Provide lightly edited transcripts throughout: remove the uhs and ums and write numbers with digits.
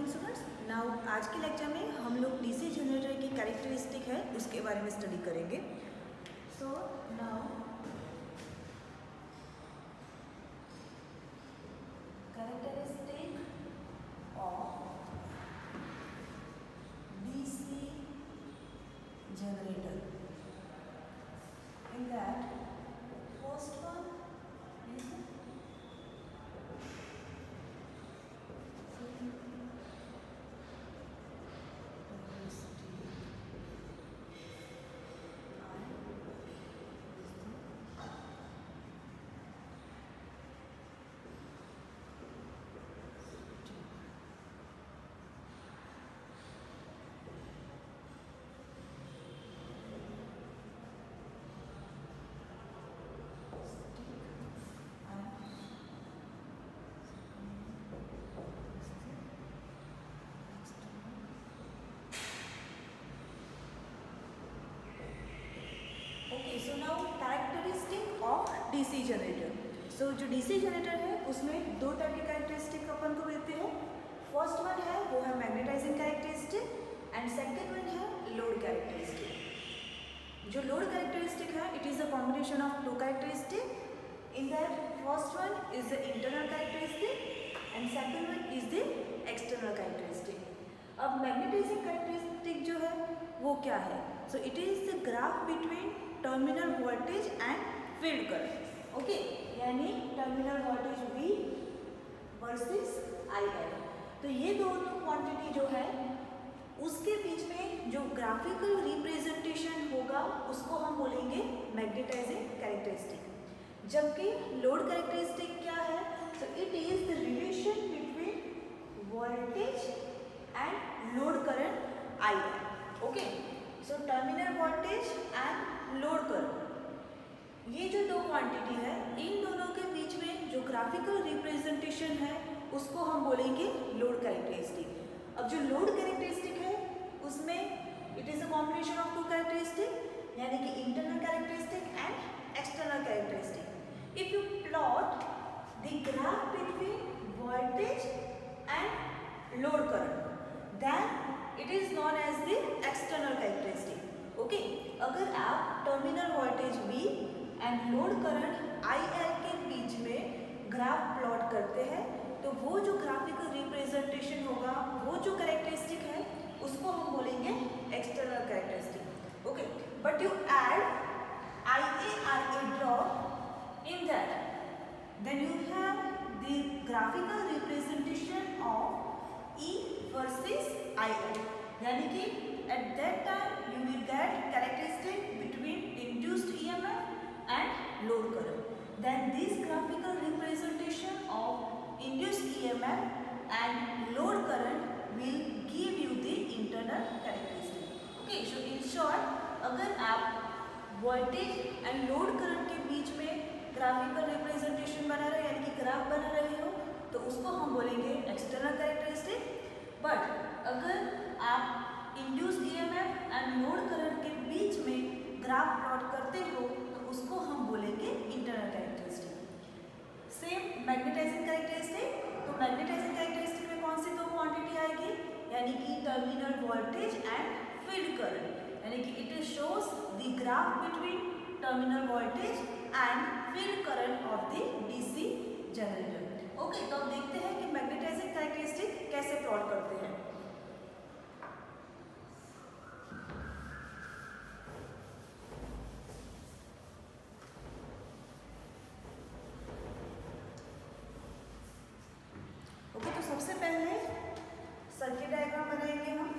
Morning students. Now आज के lecture में हम लोग डीसी जनरेटर की कैरेक्टरिस्टिक है उसके बारे में स्टडी करेंगे। So now characteristic of DC generator, in that first one is so now characteristic of DC generator. So जो डीसी जनरेटर है उसमें दो टाइप के कैरेक्टरिस्टिक अपन को मिलते हैं। फर्स्ट वन है वो है magnetizing characteristic and second one है लोड कैरेक्टरिस्टिक। जो लोड कैरेक्टरिस्टिक है it is a combination of two characteristic. In that first one is the internal characteristic and second one is the external characteristic. अब magnetizing characteristic जो है वो क्या है? So it is the graph between terminal voltage and field current. Okay, यानी terminal voltage V versus IL। तो ये दोनों क्वांटिटी जो है उसके बीच में जो ग्राफिकल रिप्रेजेंटेशन होगा उसको हम बोलेंगे मैग्नेटाइजिंग कैरेक्टरिस्टिक। जबकि लोड कैरेक्टरिस्टिक क्या है? So it is the relation between voltage and load current IL। Okay, so terminal voltage and load current, ये जो दो क्वांटिटी है इन दोनों के बीच में जो ग्राफिकल रिप्रेजेंटेशन है उसको हम बोलेंगे लोड कैरेक्टरिस्टिक। अब जो लोड कैरेक्टरिस्टिक है उसमें it is a combination of two characteristic, यानी कि internal characteristic and external characteristic. If you plot the graph between voltage and load current then it is known as the external characteristic. Okay, अगर आप terminal voltage V and load current IL के बीच में graph plot करते हैं तो वो जो graphical representation होगा, वो जो कैरेक्टरिस्टिक है उसको हम बोलेंगे external characteristic. Okay, but you add IARA drop in that, then you have the graphical representation of E versus IL, यानी कि at that time you will get characteristic between induced EMF and load current. Then this graphical representation of induced EMF and load current will give you the internal characteristic. Okay, so in short, अगर आप voltage and load current के बीच में graphical representation बना रहे यानी कि graph बना रहे हो तो उसको हम बोलेंगे external characteristic। but अगर आप induced EMF and load current के बीच में ग्राफ प्लॉट करते हो तो उसको हम बोलेंगे internal characteristic. Same magnetising characteristic, तो मैग्नेटाइजिंग कैरेक्टरिस्टिक में कौन सी दो क्वांटिटी आएगी? यानी कि terminal voltage and field current, यानी कि it shows the graph between terminal voltage and field current of the DC generator. Okay, तो अब देखते हैं कि मैग्नेटाइजिंग कैरेक्टरिस्टिक कैसे प्लॉट करते हैं। सबसे पहले सर्किट डायग्राम बनाएंगे हम।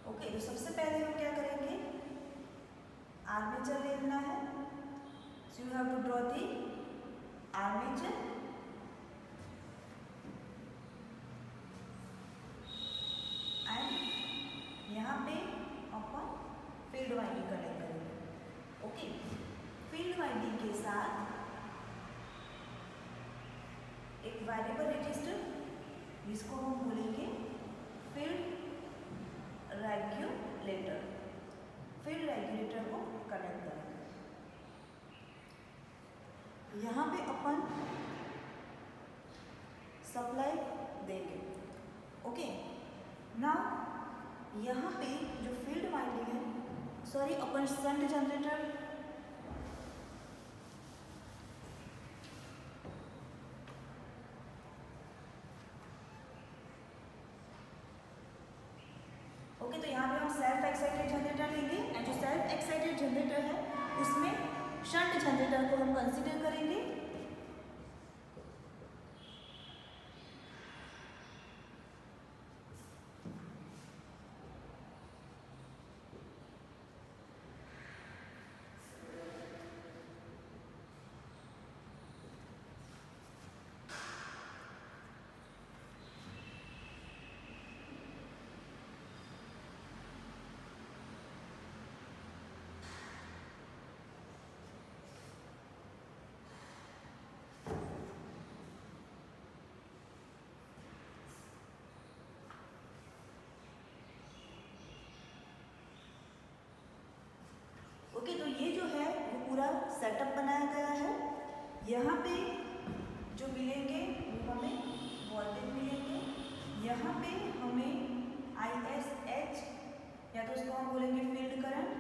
ओके, तो सबसे पहले हम क्या करेंगे, आर्मेचर लेना है। So you have to draw the armature यहाँ पे अपन फील्ड वाइंडिंग कनेक्ट करेंगे। ओके, फील्ड वाइंडिंग के साथ एक वेरिएबल रजिस्टर जिसको हम बोलेंगे फील्ड रेगुलेटर, फील्ड रेगुलेटर को कनेक्ट करेंगे। यहाँ पे अपन सप्लाई देंगे। ओके, नाउ यहाँ पे जो फील्ड वाइंडिंग है, सॉरी अपन शंट जनरेटर ओके, तो यहाँ पे हम सेल्फ एक्साइटेड जनरेटर लेंगे एंड जो सेल्फ एक्साइटेड जनरेटर है उसमें शंट जनरेटर को हम कंसीडर करेंगे। ओके, तो ये जो है वो पूरा सेटअप बनाया गया है। यहाँ पे जो मिलेंगे वो हमें वोल्टेज मिलेंगे, यहाँ पे हमें ISH या तो उसको हम बोलेंगे फील्ड करंट,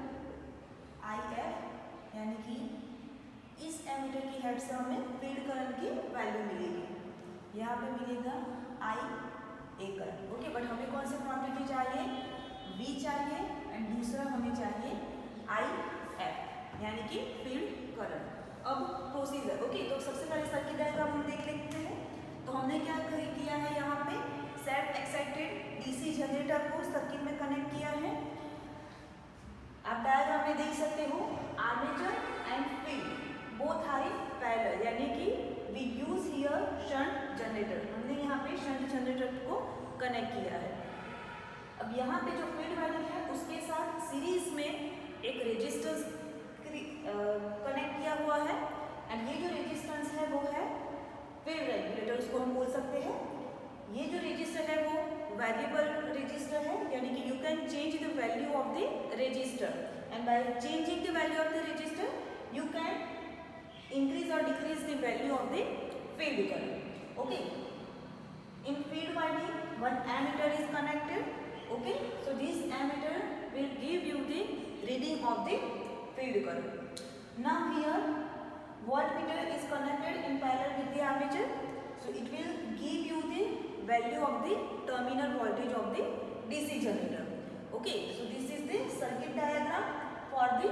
IF यानी कि इस एमीटर की हेड से हमें फील्ड करंट की वैल्यू मिलेगी। यहाँ पे मिलेगा IA करंट। ओके, बट हमें कौन सी क्वांटिटी चाहिए? V चाहिए एंड दूसरा हमें चाहिए IF यानी कि फील्ड करंट। अब प्रोसीजर, ओके, तो सबसे पहले सर्किट डायग्राम हम देख लेते हैं। तो हमने क्या किया है, यहाँ पे सेल्फ एक्साइटेड डीसी जनरेटर को सर्किट में कनेक्ट किया है। आप डायग्राम में देख सकते हो armature and field both are in parallel, यानी कि we use here shunt generator. हमने यहाँ पे शंट जनरेटर को कनेक्ट किया है। अब यहाँ पे जो फील्ड वाइंडिंग है उसके साथ सीरीज में एक रेजिस्टेंस कनेक्ट किया हुआ है एंड ये जो रेजिस्टेंस है वो है फील्ड रेगुलेटर, उसको हम बोल सकते हैं। ये जो रेजिस्टर है वो वेरिएबल रेजिस्टर है, यानी कि you can change the value of the resistor and by changing the value of the resistor you can increase और decrease the value of the field current. Okay, in field winding one ammeter is connected. Okay, so this ammeter will give you the reading of the field current. Now here voltmeter is connected in parallel with the armature, so it will give you the value of the terminal voltage of the DC generator. Okay, so this is the circuit diagram for the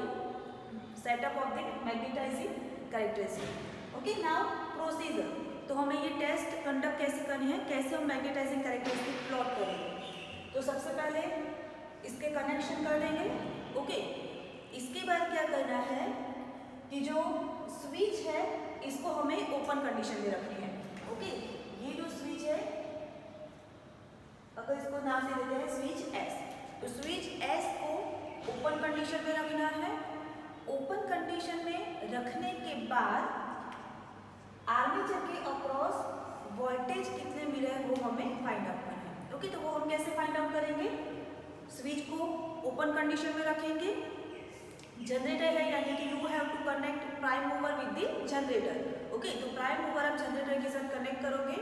setup of the magnetizing characteristic. Okay, now procedure. तो हमें ये test conduct कैसे करनी है, कैसे हम magnetising characteristic plot करेंगे। तो सबसे पहले इसके कनेक्शन कर देंगे। ओके, इसके बाद क्या करना है कि जो स्विच है इसको हमें ओपन कंडीशन में रखनी है। ओके, ये जो स्विच है अगर इसको नाम दे देते हैं स्विच S, तो स्विच S को ओपन कंडीशन में रखना है। ओपन कंडीशन में रखने के बाद आर्मेचर के अक्रॉस वोल्टेज कितने मिले हैं वो हमें फाइंड आउट करना है। ओके, तो वो हम कैसे फाइंड आउट करेंगे? स्विच को ओपन कंडीशन में रखेंगे, जनरेटर है यानी कि you have to connect prime mover with the generator. Okay, तो प्राइम मूवर आप जनरेटर के साथ कनेक्ट करोगे।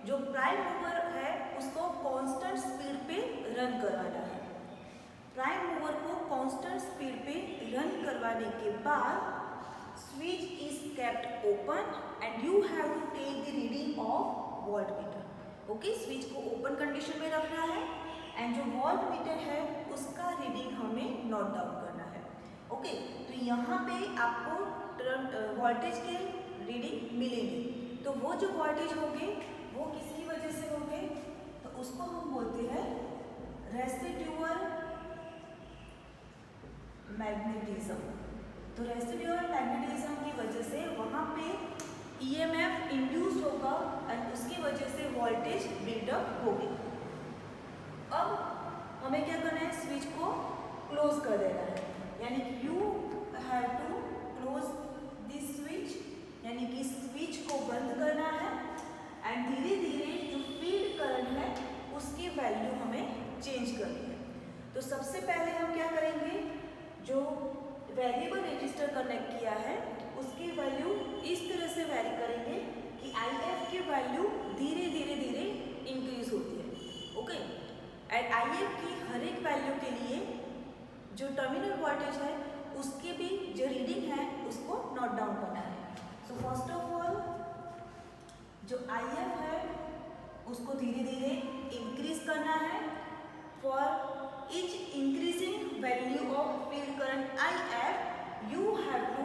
जो प्राइम मूवर है उसको कांस्टेंट स्पीड पे रन करवाना है। प्राइम मूवर को कांस्टेंट स्पीड पे रन करवाने के बाद switch is kept open and you have to take the reading of voltmeter. Okay, switch को ओपन कंडीशन में रखना है एंड जो वोल्टमीटर है उसका रीडिंग हमें नोट डाउन करना है। ओके, तो यहाँ पे आपको वोल्टेज के रीडिंग मिलेंगे। तो वो जो वोल्टेज होंगे वो किसकी वजह से होंगे, तो उसको हम बोलते हैं रेसिड्यूअल मैग्नेटिज्म। तो रेसिड्यूअल मैग्नेटिज्म की वजह से वहाँ पे EMF इंड्यूस होगा एंड उसकी वजह से वोल्टेज बिल्डअप होगी। अब हमें क्या करना है, स्विच को क्लोज कर देना है, यानी कि you have to close this switch, यानी कि स्विच को बंद करना है एंड धीरे धीरे जो फील्ड करंट है उसकी वैल्यू हमें चेंज करनी है। तो कनेक्ट किया है उसकी वैल्यू इस तरह से वेरी करेंगे कि IF की वैल्यू धीरे धीरे धीरे इंक्रीज होती है। ओके, एंड IF की हर एक वैल्यू के लिए जो टर्मिनल वोल्टेज है उसकी भी जो रीडिंग है उसको नोट डाउन करना है। सो फर्स्ट ऑफ ऑल जो IF है उसको धीरे धीरे इंक्रीज करना है। For each increasing value of field current IF, you have to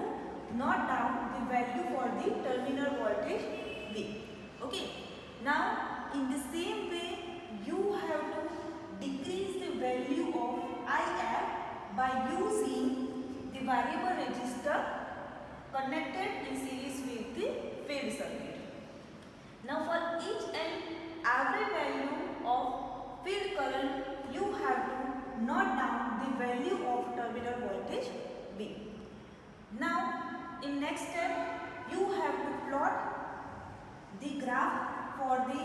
note down the value for the terminal voltage V. Okay. Now, in the same way, you have to decrease the value of IF by using the variable resistor connected in series with the field circuit. Now, for each and every value of field current, you have to note down the value of terminal voltage V. Now, in next step, you have to plot the graph for the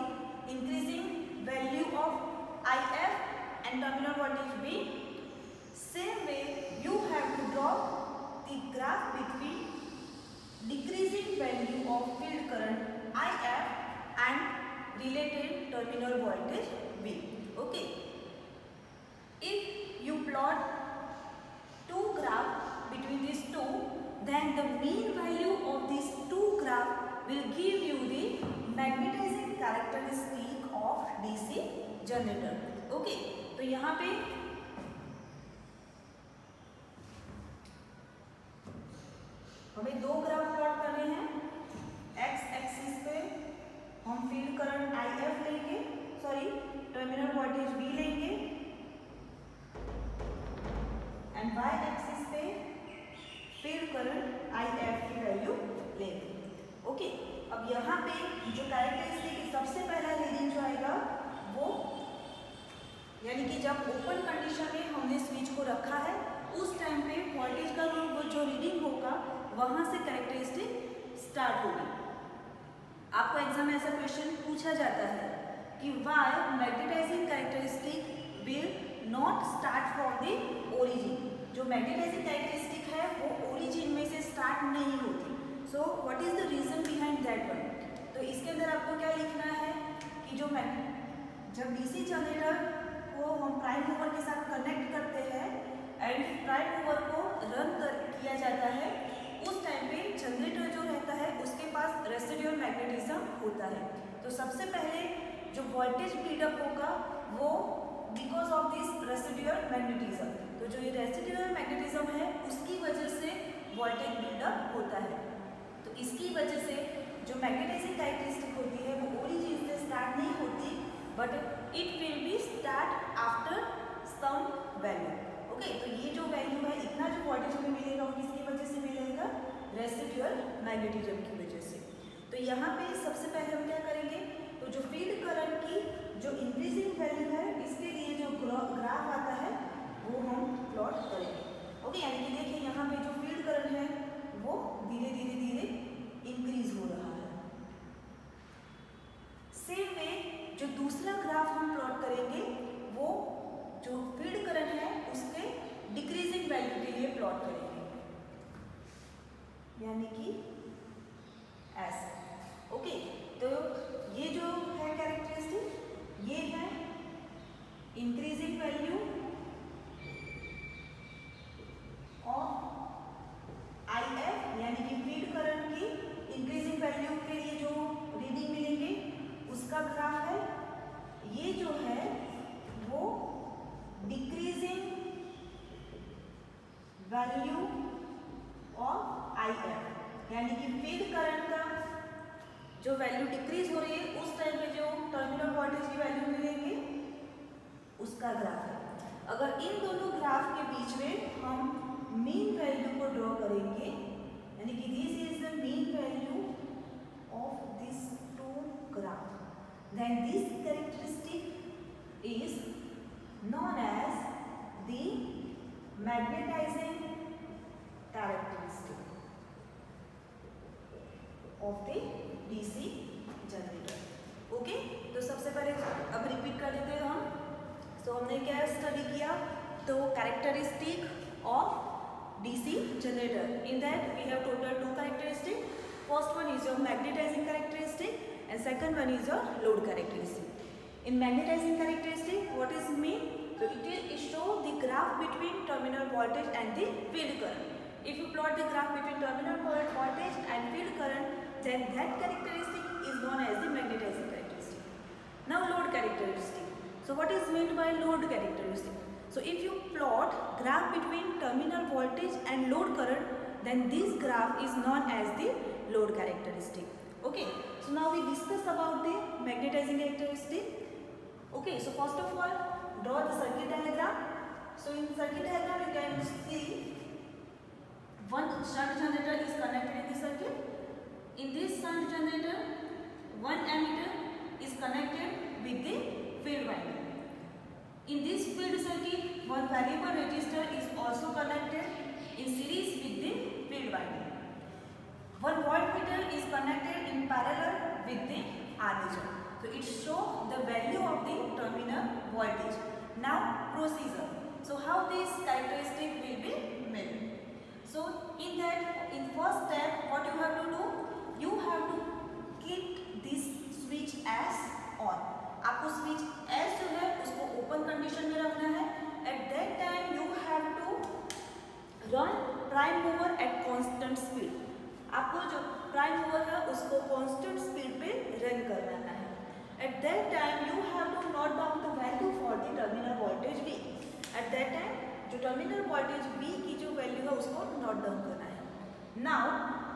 increasing value of IF and terminal voltage V. Same way, you have to draw the graph between decreasing value of field current IF and related terminal voltage V. Okay. If you plot two graphs between these two, then the mean value of these two graphs will give you the magnetizing characteristic of DC generator. Okay, तो यहाँ पे हमें दो graph plot करने हैं। X axis पे हम field current IF लेंगे, सॉरी टर्मिनल वोल्टेज V लेंगे, एंड वाई एक्सिस पे फील्ड करंट IF की वैल्यू लेंगे। ओके, अब यहाँ पे जो कैरेक्टरिस्टिक सबसे पहला रीडिंग जो आएगा वो यानी कि जब ओपन कंडीशन में हमने स्विच को रखा है उस टाइम पे वोल्टेज का वो जो रीडिंग होगा वहाँ से कैरेक्टरिस्टिक स्टार्ट होगी। आपको एग्जाम में ऐसा क्वेश्चन पूछा जाता है कि why magnetising characteristic will not start from the origin. जो मैग्नेटाइजिंग कैरेक्टरिस्टिक है वो ओरिजिन में से स्टार्ट नहीं होती। So what is the reason behind that one? तो इसके अंदर आपको क्या लिखना है कि जो जब डीसी जनरेटर को हम प्राइम मूवर के साथ कनेक्ट करते हैं एंड प्राइम मूवर को रन किया जाता है उस टाइम पे जनरेटर जो रहता है उसके पास रेसिडुअल मैग्नेटिज्म होता है। तो सबसे पहले जो वोल्टेज बिल्डअप होगा वो because of this residual magnetism, तो जो ये रेसिडुअल मैग्नेटिज्म है उसकी वजह से वोल्टेज बिल्डअप होता है। तो इसकी वजह से जो मैग्नेटाइजिंग कैरेक्टरिस्टिक होती है वो ओरिजिन से स्टार्ट नहीं होती but it will be start after some value. Okay, तो ये जो वैल्यू है इतना जो वोल्टेज हमें मिलेगा वो किसकी वजह से मिलेगा? रेसिडुअल मैग्नेटिज्म की वजह से। तो यहाँ पे सबसे पहले हम क्या करेंगे, तो जो फील्ड करंट की जो इंक्रीजिंग वैल्यू है इसके लिए जो ग्राफ आता है वो हम प्लॉट करेंगे। ओके, यानी कि देखिए यहाँ पे जो फील्ड करंट है वो धीरे धीरे धीरे इंक्रीज हो रहा है। सेम में जो दूसरा ग्राफ हम प्लॉट करेंगे वो जो फील्ड करंट है उसके डिक्रीजिंग वैल्यू के लिए प्लॉट करेंगे, यानी कि ऐसे। ओके, तो ये जो है कैरेक्टरिस्टिक ये है इंक्रीजिंग वैल्यू ऑफ IF यानी कि फील्ड करंट की इंक्रीजिंग वैल्यू के लिए जो रीडिंग मिलेंगे उसका ग्राफ है। ये जो है वो डिक्रीजिंग वैल्यू ऑफ IF यानी कि फील्ड करंट का जो वैल्यू डिक्रीज हो रही है उस टाइम पे जो टर्मिनल वोल्टेज की वैल्यू मिलेंगे उसका ग्राफ है। अगर इन दोनों ग्राफ के बीच में हम मीन वैल्यू को ड्रॉ करेंगे यानी कि this is the mean value of this two graph, then this characteristic is known as the magnetizing characteristic of the DC generator. Okay, तो सबसे पहले अब रिपीट कर देते हैं हम। तो हमने क्या स्टडी किया, तो characteristic of DC generator. In that we have total two characteristics. First one is your magnetizing characteristic and second one is your load characteristic. In magnetizing characteristic, what is mean? So it show the graph between terminal voltage and the field current. If you plot the graph between terminal voltage and field current, then that characteristic is known as the magnetizing characteristic. Now load characteristic. So what is meant by load characteristic? So if you plot graph between terminal voltage and load current, then this graph is known as the load characteristic. Okay, so now we discuss about the magnetizing characteristic. Okay, so first of all, draw the circuit diagram. So in circuit diagram you can see one shunt generator is connected in the circuit. In this shunt generator, one ammeter is connected with the field winding. In this field circuit, one variable resistor is also connected in series with the field winding. One voltmeter is connected in parallel with the armature. So it shows the value of the terminal voltage. Now procedure. So how this characteristic will be made? So in that, in first step, what you have to do? You have to keep this switch as on. आपको switch as जो है उसको open condition में रखना है. At that time you have to run prime mover at constant speed. आपको जो prime mover है उसको constant speed पे run करना है. At that time you have to note down the value for the terminal voltage V. At that time जो terminal voltage V की जो value है उसको note down करना है. Now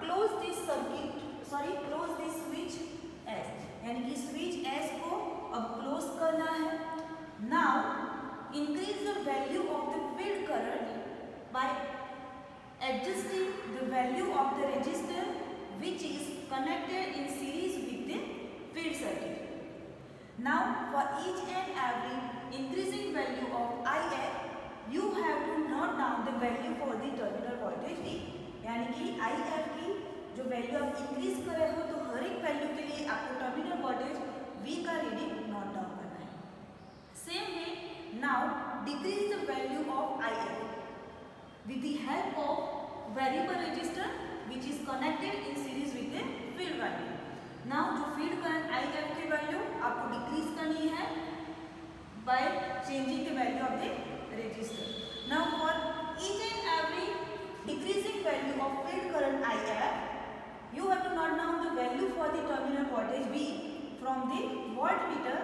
close this circuit, close this switch S. यानी कि switch S को अब close करना है. Now increase the value of the field current by adjusting the value of the resistor which is connected in series with the field circuit. Now for each and every increasing value of IF, you have to note down the value for the terminal voltage V. यानी कि IF की जो value आप increase कर रहे हो तो हर एक वैल्यू के लिए आपको टर्मिनल वोल्टेज V का रीडिंग नोट डाउन करना है. Same way now decrease the value of IF with the help of variable resistor which is connected in series with the field winding. Now जो field current IF की value आपको decrease करनी है by changing the value of the resistor. Now for each and every decreasing value of field current IF, you have to note down the value for the terminal voltage V from the voltmeter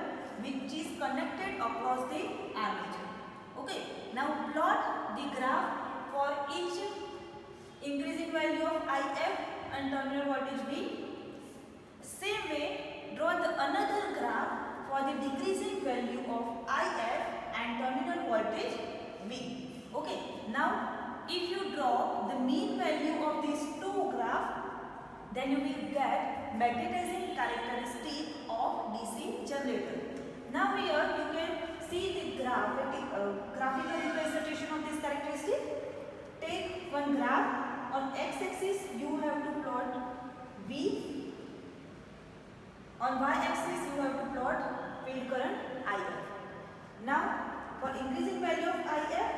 which is connected across the armature. Okay. Now plot the graph for each increasing value of IF and terminal voltage V. Same way, draw the another graph for the decreasing value of IF and terminal voltage V. Okay. Now, if you draw the mean value of these two graphs, then you will get magnetizing characteristic of DC generator. Now here you can see the graphical representation of this characteristic. Take one graph. On x-axis you have to plot V. On y-axis you have to plot field current IF. Now for increasing value of IF,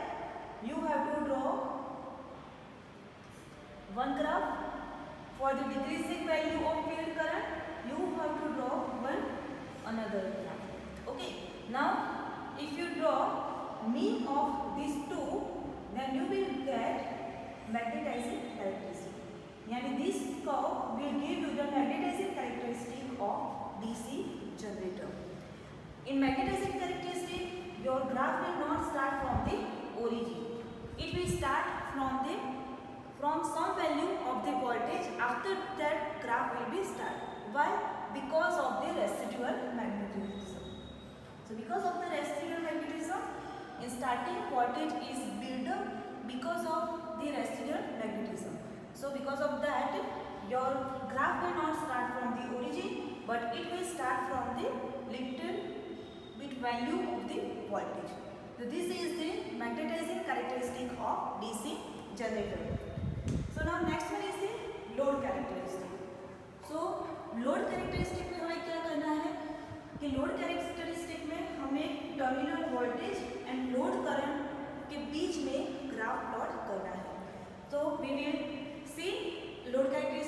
you have to draw one graph. For the decreasing value of field current, you have to draw another graph. Okay. Now if you draw mean of these two, then you will get magnetizing characteristic. यानी this curve will give you the magnetizing characteristic of DC generator. In magnetizing characteristic, your graph will not start from the origin. It will start from some value of the voltage. After that, graph will be start. Why? Because of the residual magnetism. So because of the residual magnetism, in starting voltage is built up because of the residual magnetism. So because of that, your graph will not start from the origin, but it will start from the little bit value of the voltage. So this is the magnetizing characteristic of DC generator. So now next one is the load characteristic. So load characteristic में हमें क्या करना है कि load characteristic में हमें terminal voltage and load current के बीच में ग्राफ प्लॉट करना है. we will see load characteristics